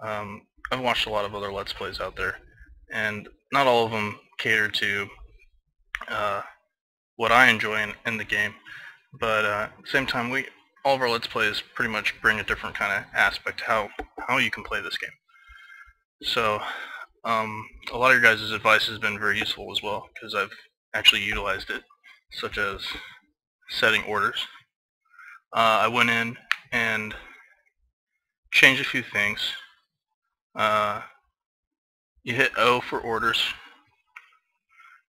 I've watched a lot of other Let's Plays out there, and not all of them cater to uh, what I enjoy in the game. But at the same time, all of our Let's Plays pretty much bring a different kind of aspect to how you can play this game. So a lot of your guys' advice has been very useful as well, because I've actually utilized it, such as setting orders. I went in and changed a few things. You hit O for orders,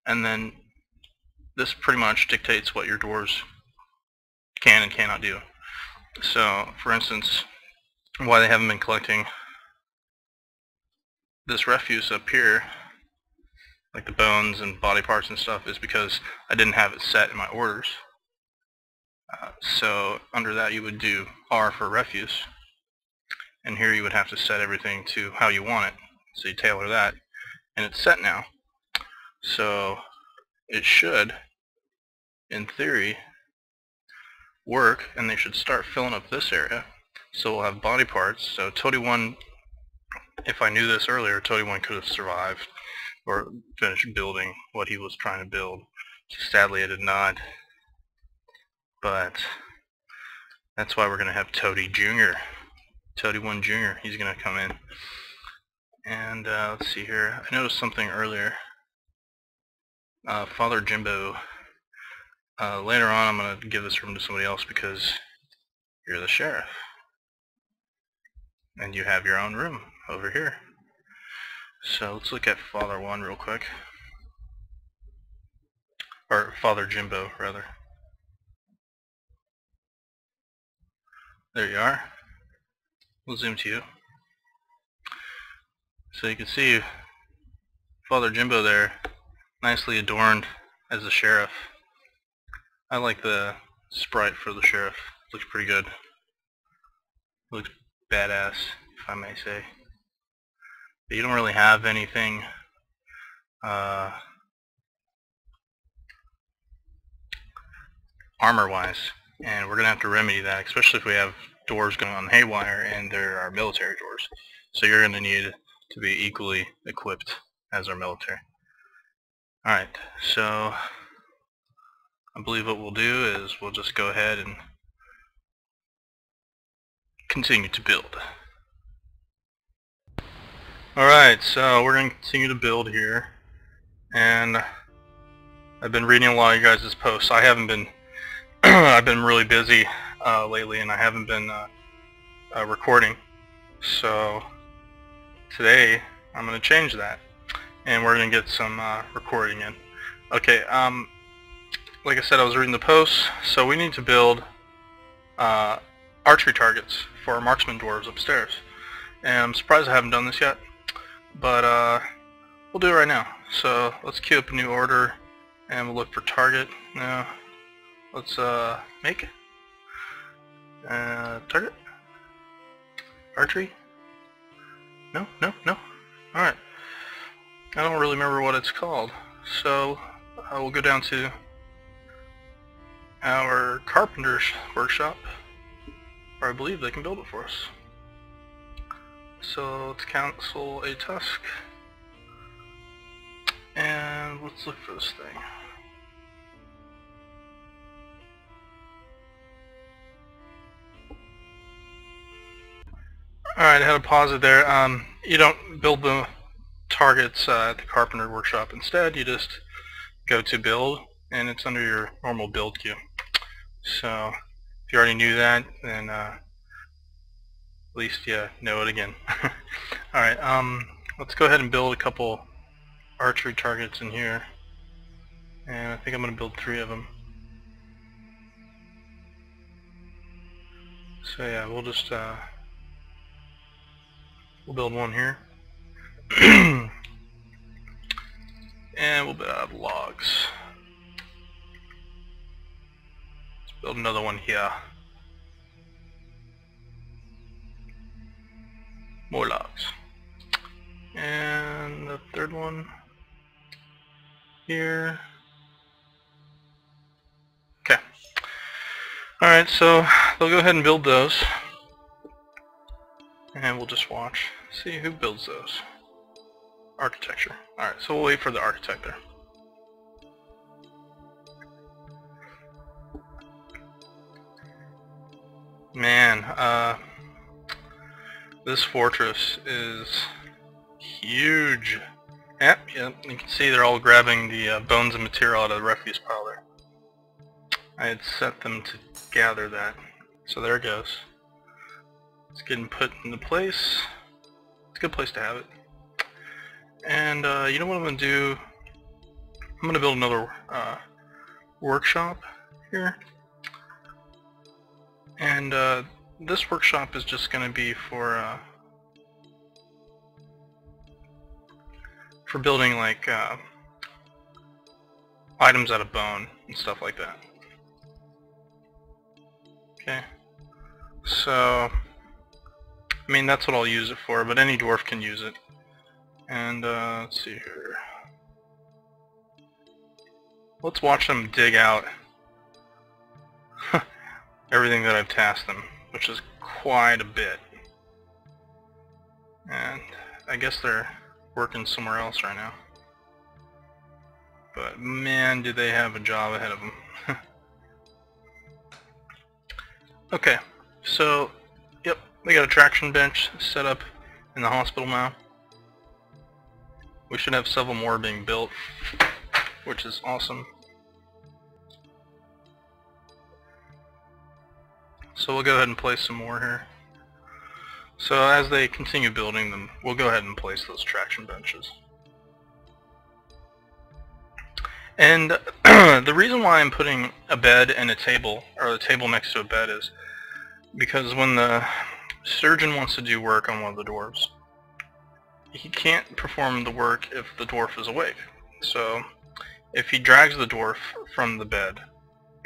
and then this pretty much dictates what your doors can and cannot do. So, for instance, why they haven't been collecting this refuse up here, like the bones and body parts and stuff, is because I didn't have it set in my orders. So under that you would do R for refuse, and here you would have to set everything to how you want it. So you tailor that, and it's set now. So it should, in theory, work, and they should start filling up this area. So we'll have body parts. So Toady 1, if I knew this earlier, Toady 1 could have survived or finished building what he was trying to build. Sadly I did not, but that's why we're going to have Toady Jr. Toady 1 Jr. He's going to come in. And let's see here. I noticed something earlier. Father Jimbo. Later on I'm going to give this room to somebody else because you're the sheriff. And you have your own room over here. So let's look at Father 1 real quick. Or Father Jimbo, rather. There you are. We'll zoom to you. So you can see Father Jimbo there, nicely adorned as a sheriff. I like the sprite for the sheriff. Looks pretty good. Looks badass, if I may say. But you don't really have anything armor-wise, and we're going to have to remedy that, especially if we have doors going on haywire and there are military doors. So you're going to need to be equally equipped as our military. Alright, so I believe what we'll do is we'll just go ahead and continue to build. Alright, so we're going to continue to build here, and I've been reading a lot of you guys' posts. I haven't been I've been really busy lately, and I haven't been recording. So today I'm going to change that, and we're going to get some recording in. Okay, like I said, I was reading the posts, so we need to build archery targets for our marksman dwarves upstairs. And I'm surprised I haven't done this yet, but we'll do it right now. So let's queue up a new order, and we'll look for target. Now let's make target archery. No. Alright, I don't really remember what it's called, so we'll go down to our carpenter's workshop, or I believe they can build it for us. So let's cancel a task, and let's look for this thing. Alright, I had to pause it there. You don't build the targets at the carpenter workshop. Instead, you just go to build, and it's under your normal build queue. So if you already knew that, then at least you know it again. Alright, let's go ahead and build a couple archery targets in here, and I think I'm going to build 3 of them. So yeah, we'll just we'll build one here. And we'll build out of logs. Let's build another one here. More logs. And the third one here. Okay. Alright, so they'll go ahead and build those, and we'll just watch. see who builds those. Architecture. Alright, so we'll wait for the architect there. Man, this fortress is huge. Yep, you can see they're all grabbing the bones and material out of the refuse pile there. I had set them to gather that. So there it goes. It's getting put into place. It's a good place to have it. And you know what I'm going to do? I'm going to build another workshop here. And this workshop is just going to be for building like items out of bone and stuff like that. Okay, so I mean that's what I'll use it for, but any dwarf can use it. And let's see here. Let's watch them dig out everything that I've tasked them, which is quite a bit. And I guess they're working somewhere else right now. But man, do they have a job ahead of them. Okay, so yep, they got a traction bench set up in the hospital now. We should have several more being built, which is awesome. So we'll go ahead and place some more here. So as they continue building them, we'll go ahead and place those traction benches. And the reason why I'm putting a bed and a table, or a table next to a bed, is because when the surgeon wants to do work on one of the dwarves, he can't perform the work if the dwarf is awake. So if he drags the dwarf from the bed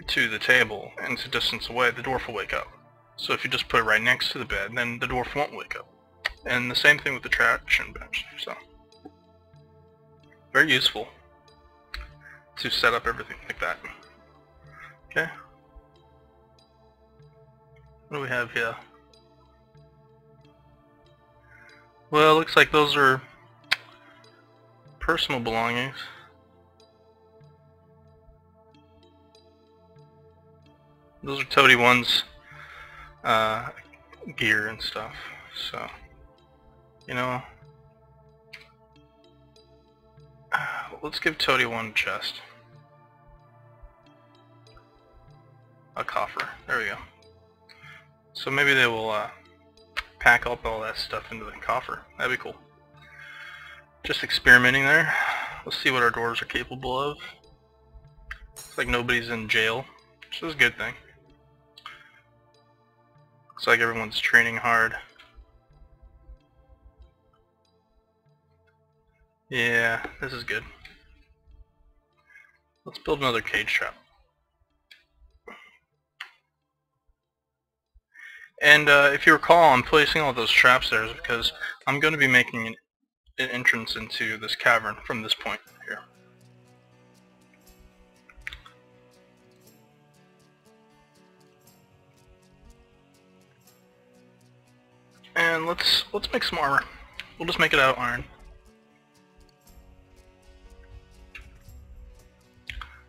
to the table and it's a distance away, the dwarf will wake up. So if you just put it right next to the bed, then the dwarf won't wake up. And the same thing with the traction bench. So very useful to set up everything like that. Okay. What do we have here? Well, it looks like those are personal belongings. Those are Toady One's gear and stuff. So, you know, let's give Toady One a chest. A coffer. There we go. So maybe they will pack up all that stuff into the coffer. That'd be cool. Just experimenting there. Let's see what our dwarves are capable of. Looks like nobody's in jail, which is a good thing. Looks like everyone's training hard. Yeah, this is good. Let's build another cage trap. And if you recall, I'm placing all those traps there because I'm going to be making an entrance into this cavern from this point here. And let's make some armor. We'll just make it out of iron.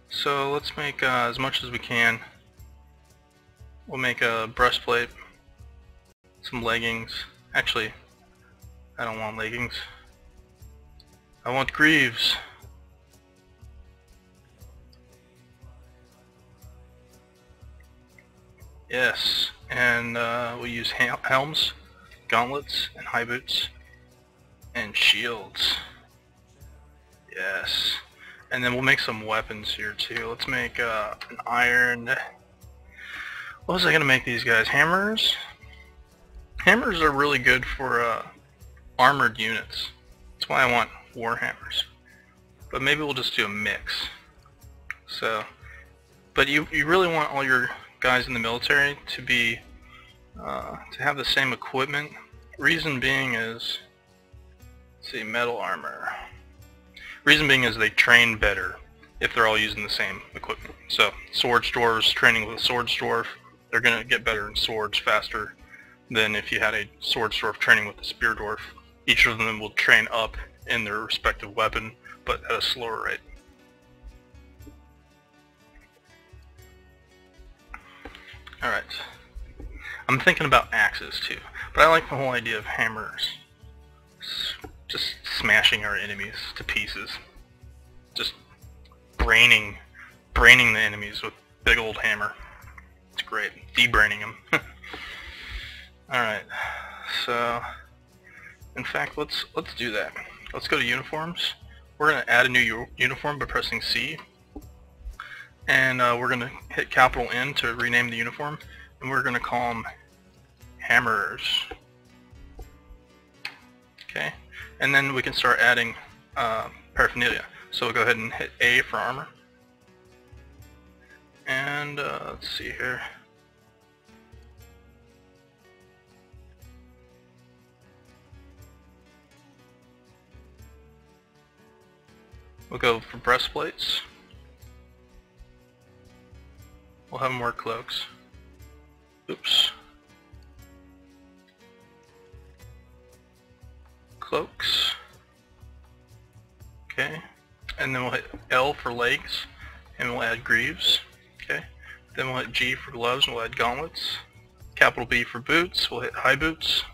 So let's make as much as we can. We'll make a breastplate, some leggings. Actually, I don't want leggings. I want greaves. Yes, and we'll use helms, gauntlets, and high boots, and shields. Yes, and then we'll make some weapons here too. Let's make an iron. What was I gonna make these guys? Hammers? Hammers are really good for armored units. That's why I want war hammers. But maybe we'll just do a mix. So, but you really want all your guys in the military to be to have the same equipment. Reason being is, let's see, metal armor. Reason being is they train better if they're all using the same equipment. So swords dwarves training with a swords dwarf, they're gonna get better in swords faster than if you had a swords dwarf training with a spear dwarf. each of them will train up in their respective weapon, but at a slower rate. Alright. I'm thinking about axes too, but I like the whole idea of hammers. Just smashing our enemies to pieces. Just braining the enemies with big old hammer. It's great. De-braining them. Alright, so in fact let's do that. Let's go to uniforms. We're going to add a new uniform by pressing C, and we're going to hit capital N to rename the uniform, and we're going to call them hammers. Okay, and then we can start adding paraphernalia. So we'll go ahead and hit A for armor, and let's see here. We'll go for breastplates. We'll have more cloaks. Oops. Cloaks. Okay. And then we'll hit L for legs, and we'll add greaves. Okay. Then we'll hit G for gloves, and we'll add gauntlets. Capital B for boots, we'll hit high boots.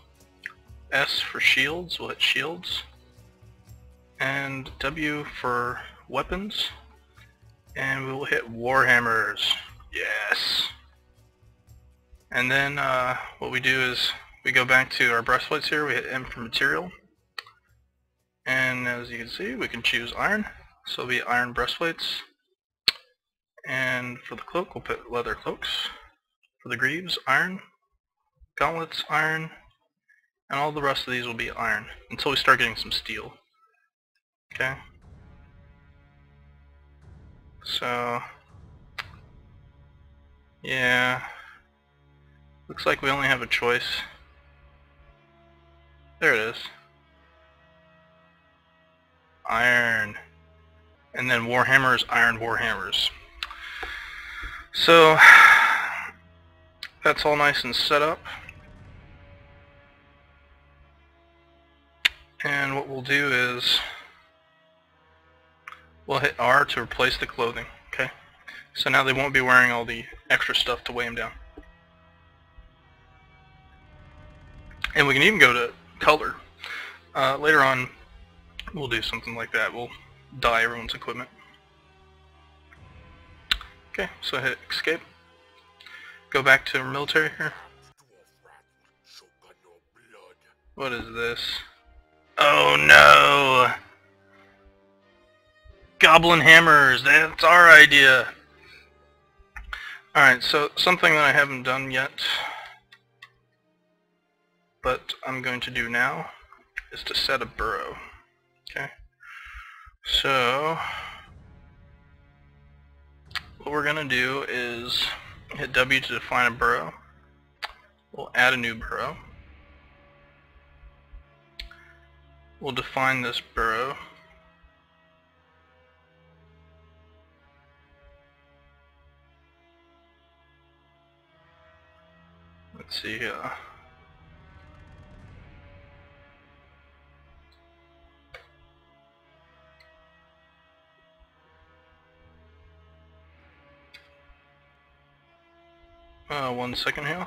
S for shields, we'll hit shields. And W for weapons, and we will hit warhammers. Yes. And then what we do is we go back to our breastplates here. We hit M for material, and as you can see, we can choose iron. So it'll be iron breastplates. And for the cloak, we'll put leather cloaks. For the greaves, iron. Gauntlets, iron. And all the rest of these will be iron until we start getting some steel. Okay. So, yeah, looks like we only have a choice. There it is. Iron. And then warhammers, iron warhammers. So, that's all nice and set up. And what we'll do is we'll hit R to replace the clothing. Okay. So now they won't be wearing all the extra stuff to weigh them down. And we can even go to color. Later on, we'll do something like that. We'll dye everyone's equipment. Okay, so hit escape. Go back to military here. What is this? Oh no! Goblin hammers, that's our idea. Alright, so something that I haven't done yet, but I'm going to do now, is to set a burrow. Okay, so what we're going to do is hit W to define a burrow. We'll add a new burrow. We'll define this burrow. Let's see here. One second here.